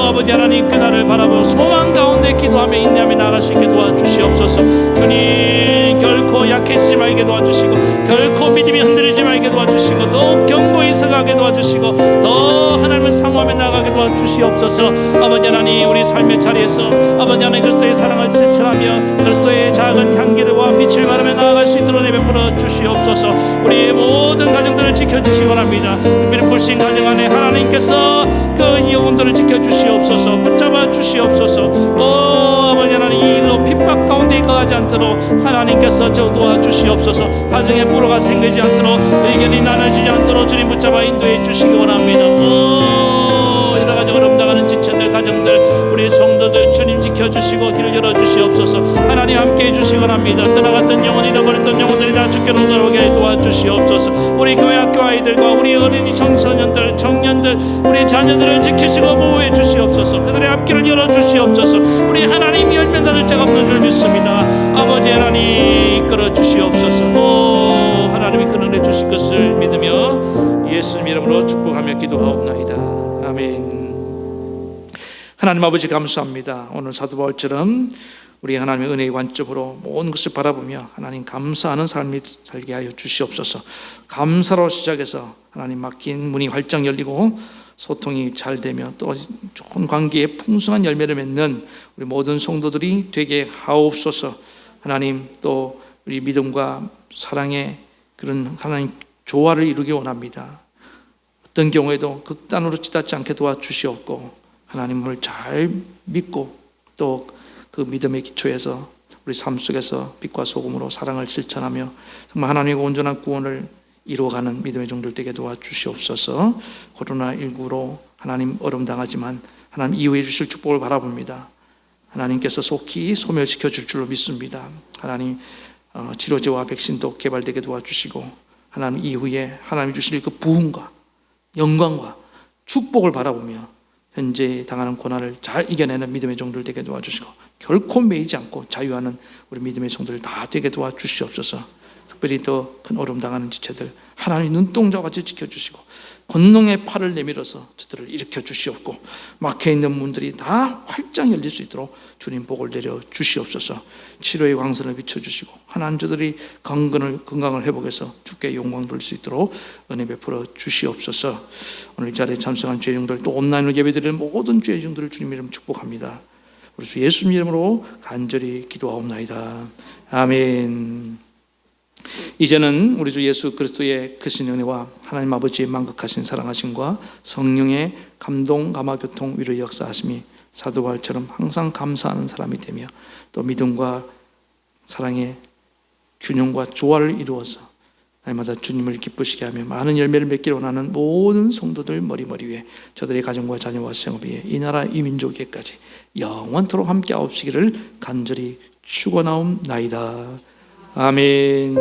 아버지 하나님 그날을 바라보고 소망 가운데 기도하며 인내하며 나아갈 수 있게 도와주시옵소서. 주님 결코 약해지지 말게 도와주시고 결코 믿음이 흔들리지 말게 도와주시고 더 견고히 서가게 도와주시고 더 하나님을 사모하며 나아가게 도와주시옵소서. 아버지 하나님 우리 삶의 자리에서 아버지 하나님 그리스도의 사랑을 실천하며 그리스도의 작은 향기와 빛을 바라며 나아갈 수 있도록 내베풀어 주시옵소서. 우리의 모든 가정들을 지켜주시기 원합니다. 특별히 불신 가정 안에 하나님께서 그 영혼들을 지켜주시옵소서. 붙잡아 주시옵소서. 아버지 하나님 이 일로 핍박 가운데 거하지 않도록 하나님께서 저 도와주시옵소서. 가정에 불화가 생기지 않도록 의견이 나눠지지 않도록 주님 붙잡아 인도해 주시기 원합니다. 여러 가지 어려움당하는 지체들 가정들 우리 성도들 주님 지켜주시고 길을 열어주시옵소서. 하나님 함께해 주시기 원합니다. 떠나갔던 영혼 잃어버렸던 영혼들이 다 주께로 돌아오게 도와주시옵소서. 우리 교회 학교 아이들과 우리 어린이 청소년들 청년들 우리 자녀들을 지키시고 보호해 주시옵소서. 그들의 앞길을 열어주시옵소서. 우리 하나님 열매 닫을 자가 없는 줄 믿습니다. 아버지 하나님 이끌어 주시옵소서. 하나님이 그 은혜 주실 것을 믿으며 예수님 이름으로 축복하며 기도하옵나이다. 아멘. 하나님 아버지 감사합니다. 오늘 사도 바울처럼 우리 하나님의 은혜의 관점으로 모든 것을 바라보며 하나님 감사하는 삶이 살게 하여 주시옵소서. 감사로 시작해서 하나님 맡긴 문이 활짝 열리고 소통이 잘 되며 또 좋은 관계에 풍성한 열매를 맺는 우리 모든 성도들이 되게 하옵소서. 하나님 또 우리 믿음과 사랑의 그런 하나님 조화를 이루기 원합니다. 어떤 경우에도 극단으로 치닫지 않게 도와주시옵고 하나님을 잘 믿고 또 그 믿음의 기초에서 우리 삶 속에서 빛과 소금으로 사랑을 실천하며 정말 하나님의 온전한 구원을 이루어가는 믿음의 종들 되게 도와주시옵소서. 코로나19로 하나님 어려움당하지만 하나님 이후에 주실 축복을 바라봅니다. 하나님께서 속히 소멸시켜 줄 줄로 믿습니다. 하나님 치료제와 백신도 개발되게 도와주시고 하나님 이후에 하나님 주실 그 부흥과 영광과 축복을 바라보며 현재 당하는 고난을 잘 이겨내는 믿음의 종들 되게 도와주시고 결코 매이지 않고 자유하는 우리 믿음의 종들 다 되게 도와주시옵소서. 특별히 더 큰 어려움 당하는 지체들 하나님 눈동자같이 지켜주시고 권능의 팔을 내밀어서 저들을 일으켜 주시옵고 막혀있는 문들이 다 활짝 열릴 수 있도록 주님 복을 내려 주시옵소서. 치료의 광선을 비춰주시고 하나님 저들이 건강을 회복해서 주께 영광 돌릴 수 있도록 은혜 베풀어 주시옵소서. 오늘 이 자리에 참석한 주의종들 또 온라인으로 예배드리는 모든 주의종들을 주님 이름 축복합니다. 우리 주 예수님 이름으로 간절히 기도하옵나이다. 아멘. 이제는 우리 주 예수 그리스도의 크신 은혜와 하나님 아버지의 만극하신 사랑하심과 성령의 감동, 감화, 교통, 위로 역사하심이 사도 바울처럼 항상 감사하는 사람이 되며 또 믿음과 사랑의 균형과 조화를 이루어서 날마다 주님을 기쁘시게 하며 많은 열매를 맺기를 원하는 모든 성도들 머리 위에 저들의 가정과 자녀와 생업 위에 이 나라 이 민족에까지 영원토록 함께 하옵시기를 간절히 축원하옵나이다. 아멘.